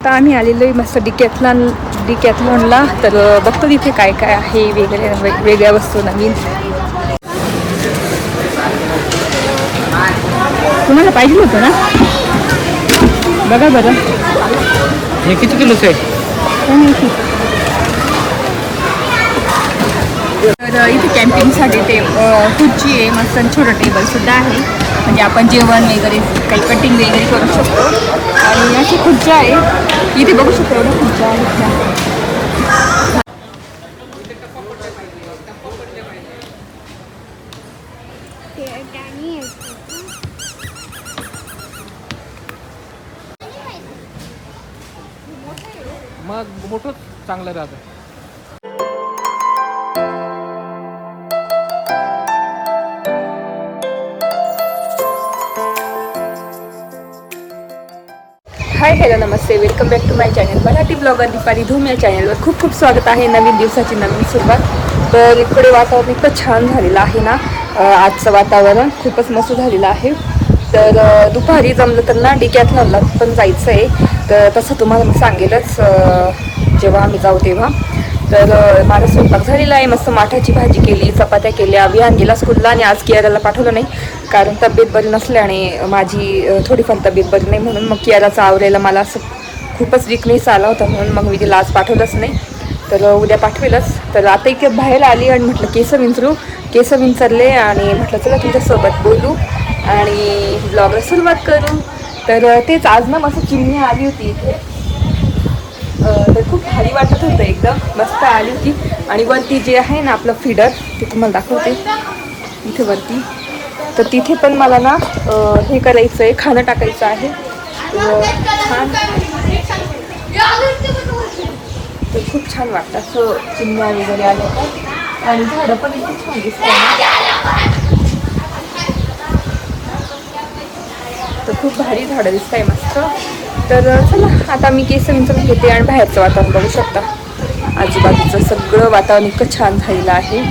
आता आम्ही आलेलो आहे मस्त डिकॅथलॉनला. तर बघतो तिथे काय काय आहे वेगळ्या वस्तू नवीन. तुम्हाला पाहिजे होतं ना? बघा बरं हे किती किलोचं आहे? तर इथे कॅम्पिंगसाठी खुर्ची आहे, मस्त छोटं टेबलसुद्धा आहे. म्हणजे आपण जेवण वगैरे काही कटिंग वगैरे करू शकतो. आणि अशी खुर्च्या आहे इथे, बघू शकतो एवढ्या खुर्च्या आहेत. मग मोठं चांगलं राहतं. हाय हॅलो नमस्ते, welcome back to my channel Marathi blogger Deepali Dhoom. या चॅनलवर खूप खूप स्वागत आहे. नवीन दिवसाची नवीन सुरुवात. तर इकडे वातावरण इतकं छान झालेलं आहे ना, आजचं वातावरण खूपच मस्त झालेलं आहे. तर दुपारी जमलं तर ना डिकॅथलॉनला पण जायचं आहे. तर तसं तुम्हाला मी सांगेलच जेव्हा आम्ही जाऊ तेव्हा. तर माझा स्वयंपाक झालेला आहे. मस्त माठाची भाजी केली, चपात्या केल्या. विहान गेला स्कूलला आणि आज कियाराला पाठवलं नाही कारण तब्येत बरी नसल्याने, माझी थोडीफार तब्येत बरी नाही म्हणून मग कियाराचं आवरायला मला असं खूपच विकनेस आला होता म्हणून मग मी तिला आज पाठवलंच नाही. तर उद्या पाठवेलच. तर आता इथे बाहेर आली आणि म्हटलं केस विंचरले आणि म्हटलं चला तुमच्यासोबत बोलू आणि ब्लॉगला सुरुवात करू. तर तेच आज ना मस्त चिमणी आली होती इथे. तर खूप भारी वाटत होतं, एकदम मस्त आली होती. आणि वरती जे आहे ना आपलं फीडर, ते तुम्हाला दाखवते इथे वरती. तर तिथे पण मला ना हे करायचं आहे, खाणं टाकायचं आहे. छान, तर खूप छान वाटतं असं चिमण्या वगैरे आल्या का. आणि झाडं पण इथे छान दिसतात. तर खूप भारी झाडं दिसत आहे मस्त. तर चला आता मी केस विंचरून घेते आणि बाहेरचं वातावरण बघू शकता. आजूबाजूचं सगळं वातावरण इतकं छान झालेलं आहे,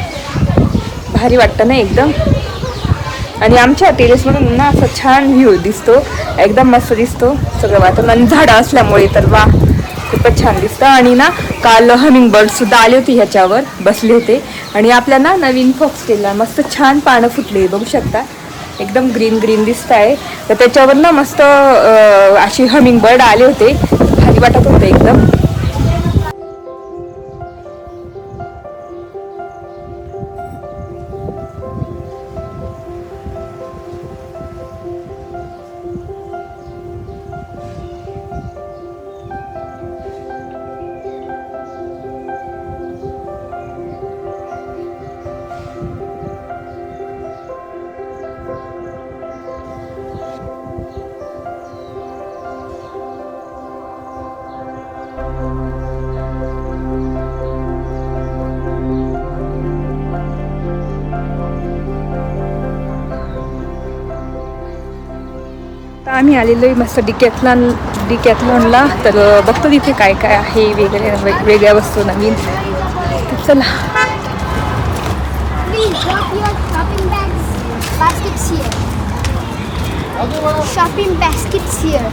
भारी वाटतं ना एकदम. आणि आमच्या टेरेसमधून ना असं छान व्ह्यू दिसतो, एकदम मस्त दिसतो सगळं वातावरण. आणि झाडं असल्यामुळे तर वा, खूपच छान दिसतं. आणि ना काल हमिंग बर्डसुद्धा आले होते, ह्याच्यावर बसले होते. आणि आपल्या ना नवीन फॉक्स केला, मस्त छान पानं फुटले बघू शकता, एकदम ग्रीन ग्रीन दिसत आहे. तर त्याच्यावर ना मस्त अशी हमिंग बर्ड आले होते, भारी वाटत होते एकदम. आम्ही आलेलो आहे मस्त डिकॅथलॉनला. तर बघतो तिथे काय काय आहे वेगळ्या वस्तू नवीन. चला, शॉपिंग बास्केट्स हिअर.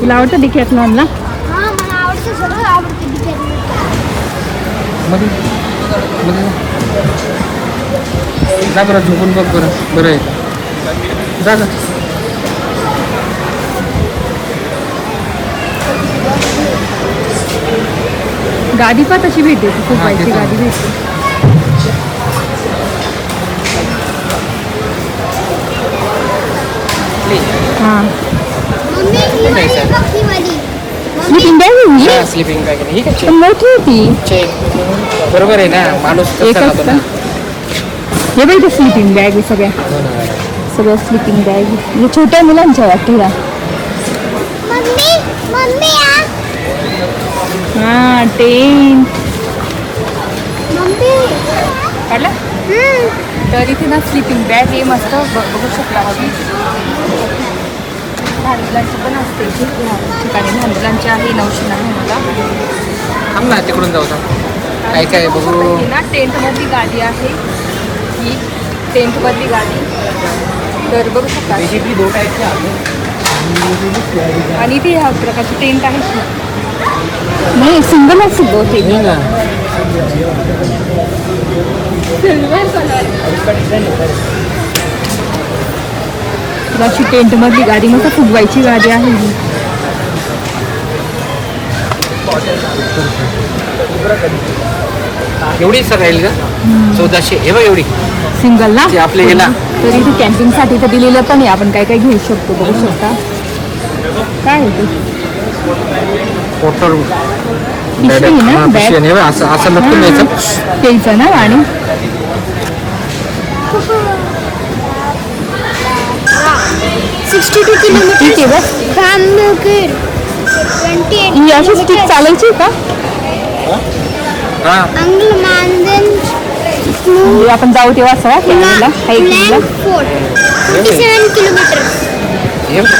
तुला आवडतं डिकॅथलॉनला? हां, मला आवडतं, सगळं आवडतं डिकॅथलॉन. जा बरं, झोपून बघ बरं आहे. जा जा. गादी पण तशी भेटते, खूप पाहिजे गादी भेटते. हां, स्लीपिंग बॅग स्लीपिंग बॅग ही काय मोठी होती. बरोबर आहे ना, माणूस एक असतं. हे बघ, स्लीपिंग बॅग सगळ्या स्लीपिंग बॅग म्हणजे छोट्या मुलांच्या वाटतं. हां, टेंट काढला. तर इथे ना स्लीपिंग बॅग आहे मस्त, बघू शकता. हवी लहान मुलांची पण असते इथे, ठिकाणी लहान मुलांची आहे. 999 मला. थांब ना, तिकडून जाऊ. काय काय बघू ना. टेंटमधली गादी आहे ही, टेंटमधली गादी. तर बघू शकता. बेसिकली 2 टाईपचे आहेत आणि ते ह्या प्रकारचे टेंट आहेत. एकदम फुगवते मी. अशी टेंट मधली गाडी मस्त फुगवायची गाडी आहे ही. एवढी राहील का 1400 हे बघ एवढी सिंगल ना ते आपल्या ह्याला. तरी इथे कॅम्पिंग साठी तर दिलेलं पण आहे. आपण काय काय घेऊ शकतो बघू शकता. काय आहे ते पोटर पिशवी ना बॅग असं असं लटकून द्यायचं. प्यायचं ना आणि 62 kilometers ठीक आहे बस. from Mukir. 28 ही अशी स्टिक चालायची का? हा Angle Mandan म्हणजे आपण जाऊ तेव्हा असं खेळायला हायकिंगला. Plank Fort. 57 kilometers. हे बघ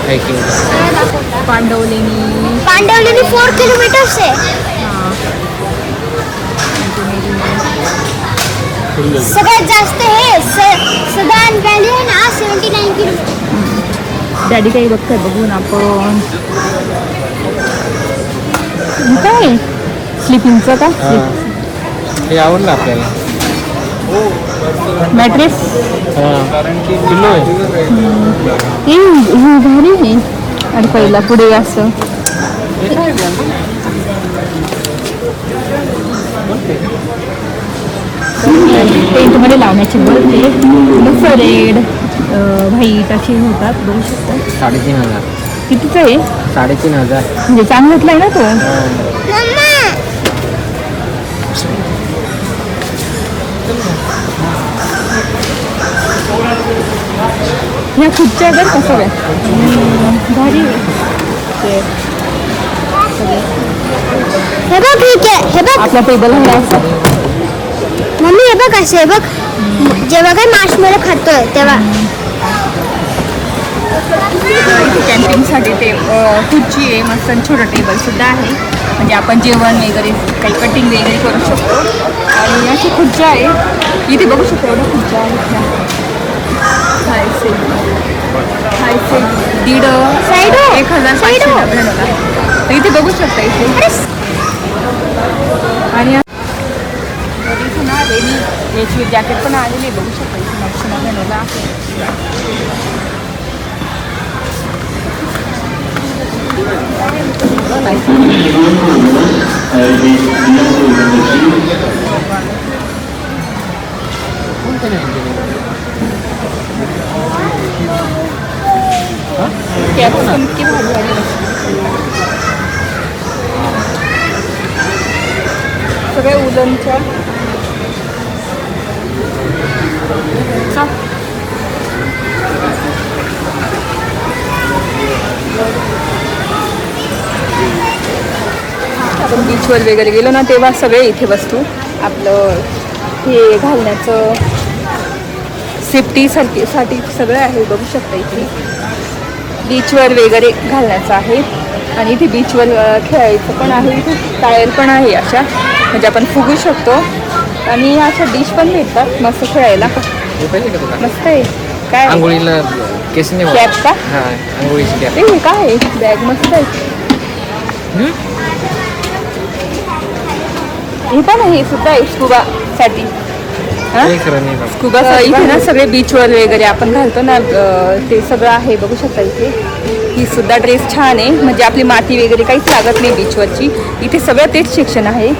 हायकिंग. पांडवलेनी पांडवलेनी 4 kilometers आहे. सगळ्यात जास्त हे सदान व्हॅली आहे ना 79 किलोमीटर. डॅडी काही बघताय बघून आपण. हे काय स्लिपिंगचं का हे आवडलं आपल्याला. मॅट्रेस. किलो आहे. हे भारी आहे. आणि पहिला पुढे असं टेंटमध्ये लावण्याची बरं मस्त रेड व्हाईट असे होतात बघू शकता. 3500. कितीचं आहे? 3500. म्हणजे चांगल्यातला आहे ना तो. मम्मा ह्या खुर्च्या बरं का सगळ्या भारी आहे. हे बघ ठीक आहे. हे बघ आपला टेबल आहे असं. मम्मी हे बघ असं. हे बघ जेव्हा काय मार्शमेलो खातोय तेव्हा. कॅम्पिंगसाठी ते खुर्ची आहे मस्त. छोटं टेबल सुद्धा आहे. म्हणजे आपण जेवण वगैरे काही कटिंग वगैरे करू शकतो. आणि अशी खुर्च्या आहे इथे बघू शकतो. एवढ्या खुर्च्या आहेत. खायचे 1599 तर इथे बघू शकता इथे. आणि इथे ना रेनी याची जॅकेट पण आलेली बघू शकता इथे 999 आहे. कॅप्सूल इतकी भारी भारी सगळ्या उलनच्या. आपण बीचवर वगैरे गेलो ना तेव्हा सगळे इथे वस्तू आपलं हे घालण्याचं सेफ्टीसाठी सगळं आहे बघू शकता. इथे बीचवर वगैरे घालण्याचं आहे. आणि इथे बीचवर खेळायचं पण आहे. इथे टायर पण आहे अशा म्हणजे आपण फुगू शकतो. आणि अशा डिश पण भेटतात मस्त खेळायला. मस्त आहे. काय आंघोळीला केस नाही कॅप का? हा आंघोळीची कॅप. हे काय आहे बॅग मस्त आहे. हे पण आहे सुद्धा आहे स्कुबासाठी. स्कुबा इथे ना सगळे बीचवर वगैरे आपण घालतो ना ते सगळं आहे बघू शकता. इथे ही सुद्धा ड्रेस छान आहे. म्हणजे आपली माती वगैरे काहीच लागत नाही बीचवरची. इथे सगळं तेच सेक्शन आहे.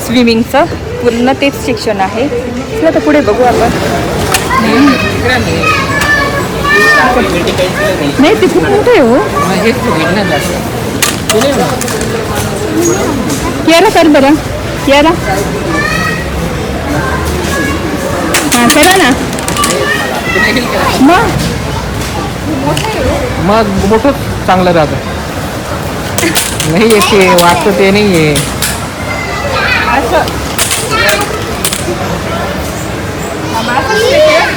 स्विमिंगचं पूर्ण तेच सेक्शन आहे. चला तर पुढे बघू आपण. नाही ते खूप मोठं आहे हो. याला कर बरं याला. हां करा ना मग मोठं चांगलं राहतं. नाही येते वाटतं ते नाही आहे असं.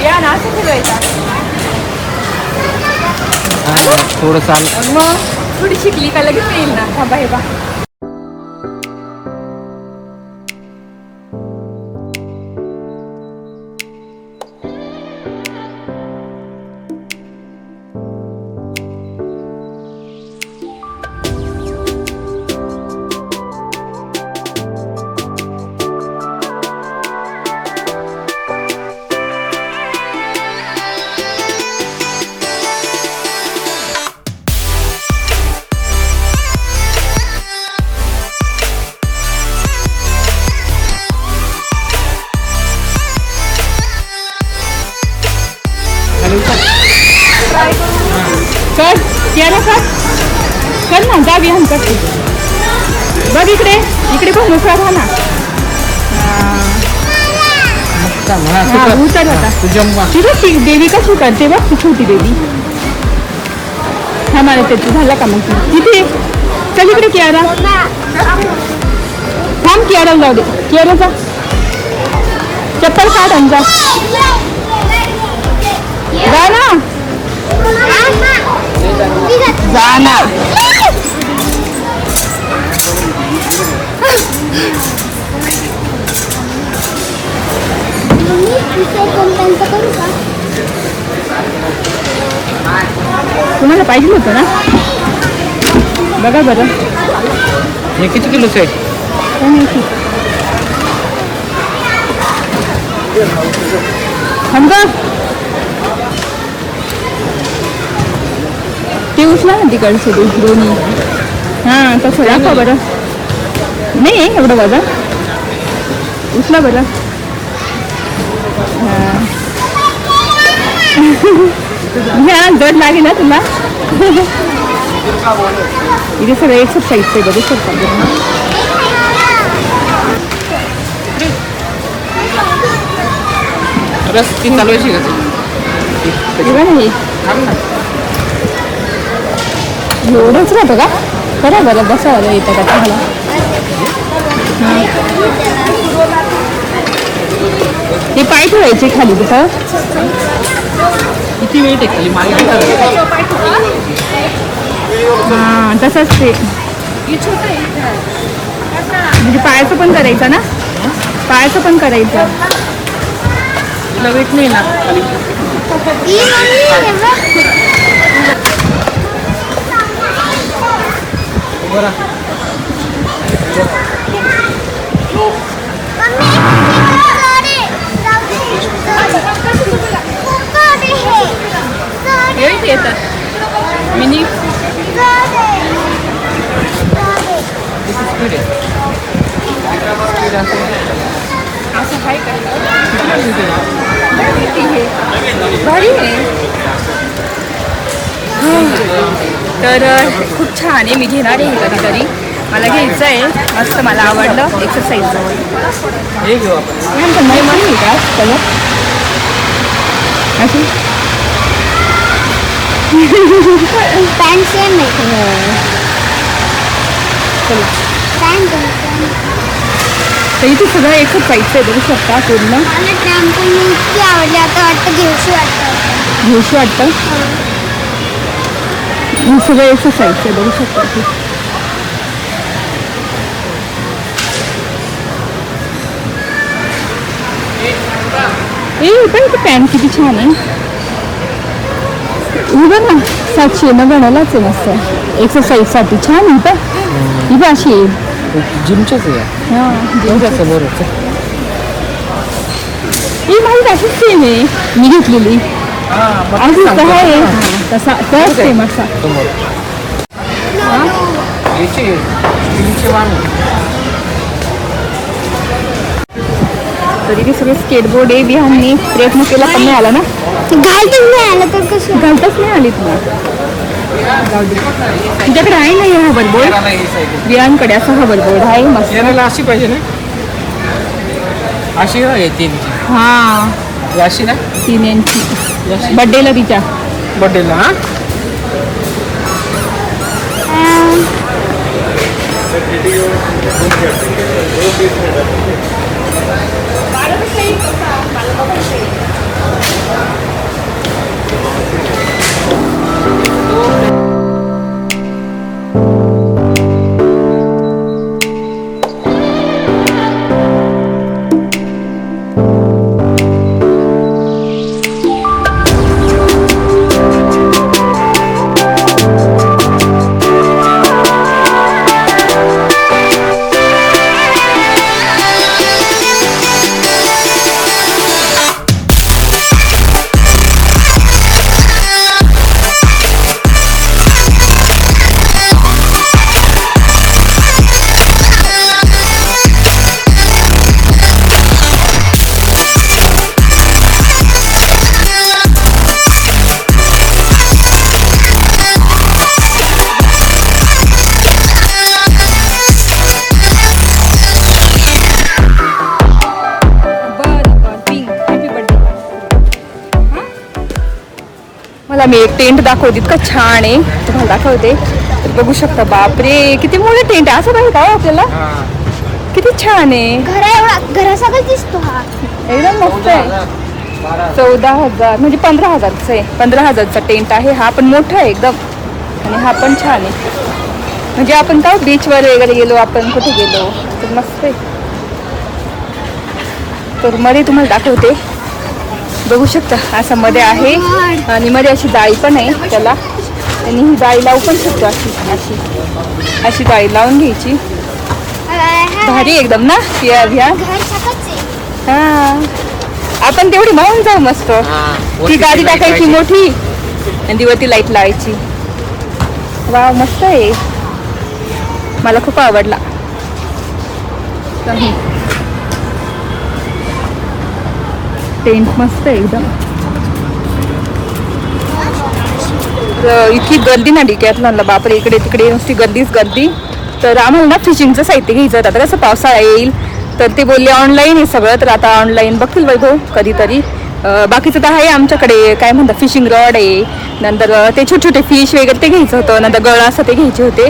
या ना असं फिरवायचा. थोडं चाल. मग थोडी शिकली का लगेच येईल ना. थांबा हे बा. जा विहान करते. बघ इकडे इकडे बघ मोकळा राहा ना. हा उतर आता. तिथं ती देवी कशी करते बघ ती छोटी देवी. हा मला त्याची झाला का मग तिथे चल इकडे कियारा थांब कियारा जाऊ दे कियारा जा चप्पल काढ आणि जा जा ना जा ना. तुम्हाला पाहिजे होतं ना बघा बरं हे किती किलोचं आहे? काय माहिती. थांब गं. ते उचला ना तिकडचे दोन्ही. हां तसं दाखवा बरं. नाही आहे एवढं वजन उचला बरं. हां जड लागेल ना तुला. इथे सगळं एक्सरसाइज आहे बघू शकता. रस ती चालवायची का? नाही एवढंच राहतं का करा बरं बसायला येतं का तुम्हाला. ते पाय ठेवायचे खाली तिथं. किती वेळ आहे खाली मागे? हां तसंच ते म्हणजे पायाचं पण करायचं ना पायाचं पण करायचं. तुला वेट नाही ना खाली. बरं येतात मिनी असं काय भारी आहे. तर खूप छान आहे. मी घेणार आहे कधीतरी. मला घ्यायचं आहे मस्त. मला आवडलं एक्सरसाइजचं. हे घेऊ आपण. पण नाही म्हणून का चला अशी पॅन्ट सेम आहे. चला पॅन्ट तर इथे सगळं एक्सरसाइज आहे बघू शकता पूर्ण. मला ट्रॅम्पोलिन इतकी आवडली आता वाटतं घेऊशी वाटतं. घेऊशी वाटतं. हे सगळं एक्सरसाइज आहे बघू शकता की. पण ती पॅन्ट किती छान आहे. उभं ना 799लाच आहे मस्त एक्सरसाइजसाठी छान होतं. ही बा अशी आहे जिमच्याच आहे. हां जिमच्या समोर ही माझी अशीच सेम आहे मी घेतलेली. अशीच तर आहे तसा तर सेम असा. समोर याचे स्टीलचे वाण. तरी ते सगळे स्केटबोर्ड आहे. बिहाननी प्रयत्न केला पण नाही आला ना. घालतच नाही आलं तर कसं घालताच नाही आली तुला. जाऊ दे तुझ्याकडे आहे नाही हा होवरबोर्ड. बिहानकडे असा होवरबोर्ड आहे मस्त. याला अशी पाहिजे ना. अशी येते हां अशी ना 3 इंची बड्डेला तिच्या. बड्डेला. हां मला मी एक टेंट दाखवते, इतकं छान आहे, तुम्हाला दाखवते. तर बघू शकता, बापरे किती मोठे टेंट आहे. असं पाहिजे का हो आपल्याला? किती छान आहे, घरासारखा दिसतो हा. एकदम मस्त आहे. 14,000 म्हणजे 15,000चा आहे. 15,000चा टेंट आहे हा, पण मोठा आहे एकदम. आणि हा पण छान आहे. म्हणजे आपण काय बीचवर वगैरे गेलो, आपण कुठे गेलो तर मस्त आहे. तर मध्ये तुम्हाला दाखवते, बघू शकता असं मध्ये आहे. आणि मध्ये अशी जाळी पण आहे त्याला, आणि ही जाळी लावू पण शकतो. अशी अशी अशी जाळी लावून घ्यायची. भारी एकदम ना ह्या हा. आपण तेवढी मावून जाऊ मस्त. ती गाडी टाकायची मोठी आणि दिवती लाईट लावायची. वा मस्त आहे, मला खूप आवडला. टेंट मस्त आहे एकदम. इतकी गर्दी ना डिकॅथलॉनला, बापरे इकडे तिकडे नुसती गर्दीच गर्दी. तर आम्हाला ना फिशिंगचं साहित्य घ्यायचं होतं. आता कसं पावसाळा येईल तर ते बोलले ऑनलाईन आहे सगळं. तर आता ऑनलाईन बघतील वैभव कधीतरी. बाकीचं तर आहे आमच्याकडे, काय म्हणतात फिशिंग रॉड आहे, नंतर ते छोटे छोटे फिश वगैरे ते घ्यायचं होतं, नंतर गळा असं ते घ्यायचे होते.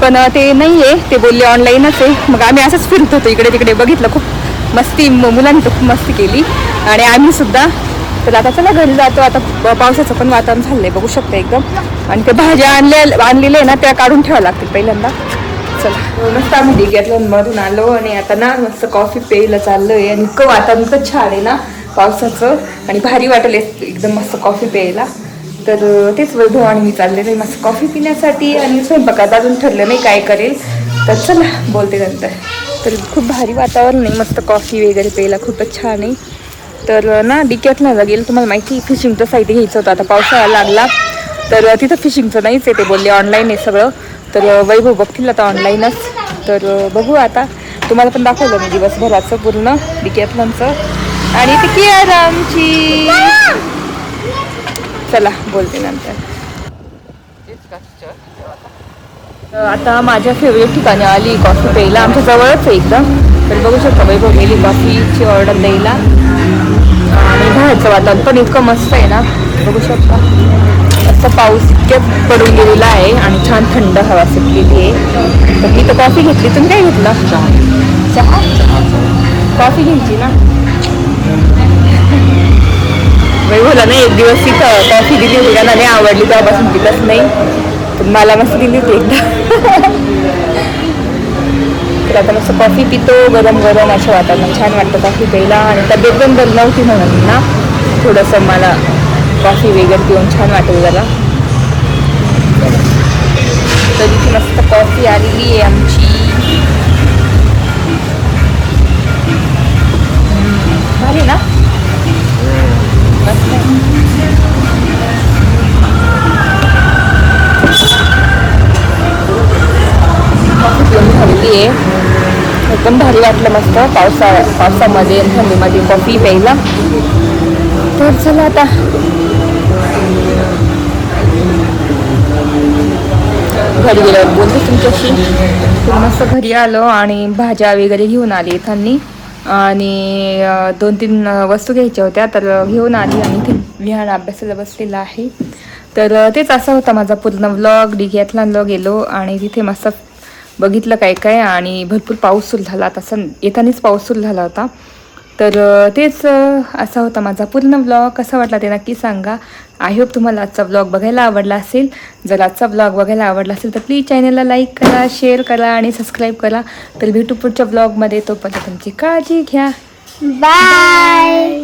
पण ते नाही आहे, ते बोलले ऑनलाईनच आहे. मग आम्ही असंच फिरत होतो इकडे तिकडे, बघितलं खूप मस्ती, मुलांनी तर खूप मस्ती केली आणि आम्ही सुद्धा. तर आता चला घरी जातो. आता पावसाचं पण वातावरण झालंय, बघू शकता एकदम. आणि ते भाज्या आणलेल्या आहे ना, त्या काढून ठेवावं लागतील पहिल्यांदा. चला मस्त आम्ही डिकॅथलॉनमधून आलो आणि आता ना मस्त कॉफी प्यायला चाललोय. आणि इतकं वातावरण इतकं छान आहे ना पावसाचं, आणि भारी वाटेल एकदम मस्त कॉफी प्यायला. तर तेच वैभव आणि मी चाललेलं आहे मस्त कॉफी पिण्यासाठी. आणि स्वयंपाकात अजून ठरलं नाही काय करेल, तर चला बोलते नंतर. तर खूप भारी वातावरण आहे, मस्त कॉफी वगैरे प्यायला खूपच छान आहे. तर ना डिकॅथलॉनला गेलं, तुम्हाला माहिती फिशिंगचं साहित्य घ्यायचं होतं. आता पावसाळा लागला तर तिथं फिशिंगचं नाहीच आहे, ते बोलले ऑनलाईन आहे सगळं. तर वैभव बघतील आता ऑनलाईनच. तर बघू आता, तुम्हाला पण दाखवलं मी दिवसभराचं पूर्ण डिकॅथलॉनचं. आणि ती केअर आमची. चला बोलते नंतर. आता माझ्या फेवरेट ठिकाणी आली कॉफी प्यायला, आमच्या जवळच आहे एकदम. तर बघू शकता वैभव गेली कॉफीची ऑर्डर द्यायला. आणि बाहेरचं वातावरण पण इतकं मस्त आहे ना, बघू शकता. असं पाऊस इतक्यात पडून गेलेला आहे आणि छान थंड हवा सुटलेली आहे. तर मी तर कॉफी घेतली, तुम्ही काय घेतलं? चहा. कॉफी घ्यायची ना. वैभवला नाही एक दिवस तिथं कॉफी दिली होती, त्यांना नाही आवडली, तेव्हापासून पितच नाही. तर मला मस्त दिली होती एकदा. तर आता मस्त कॉफी पितो गरम गरम, अशा वातावरण छान वाटतं कॉफी प्यायला. आणि तब्येत पण बरी नव्हती म्हणून ना थोडंसं मला कॉफी वगैरे पिऊन छान वाटेल जरा. तर इथे मस्त कॉफी आलेली आहे आमची. भारी ना, मस्त आहे. कॉफी पिऊन झालेली आहे, एकदम भारी वाटलं मस्त पावसामध्ये आणि थंडीमध्ये कॉफी प्यायला. तर चला आता घरी गेल्यावर बोलते तुमच्याशी. तर मस्त घरी आलो आणि भाज्या वगैरे घेऊन आली इथांनी. आणि 2-3 वस्तू घ्यायच्या होत्या, तर घेऊन आली. आणि ते विहान अभ्यासाला बसलेला आहे. तर तेच असा होता माझा पूर्ण व्लॉग. डिकॅथलॉनला गेलो आणि तिथे मस्त बघितलं काय काय. आणि भरपूर पाऊस सुरू झाला, तसं येतानीच पाऊस सुरू झाला होता. तर तेच असा होता माझा पूर्ण व्लॉग. कसा वाटला ते नक्की सांगा. आय होप तुम्हाला आजचा व्लॉग बघायला आवडला असेल. जर आजचा व्लॉग बघायला आवडला असेल तर प्लीज चॅनलला लाईक करा, शेअर करा आणि सबस्क्राईब करा. तर भेटू पुढच्या व्लॉगमध्ये. तोपर्यंत तुमची काळजी घ्या. बाय.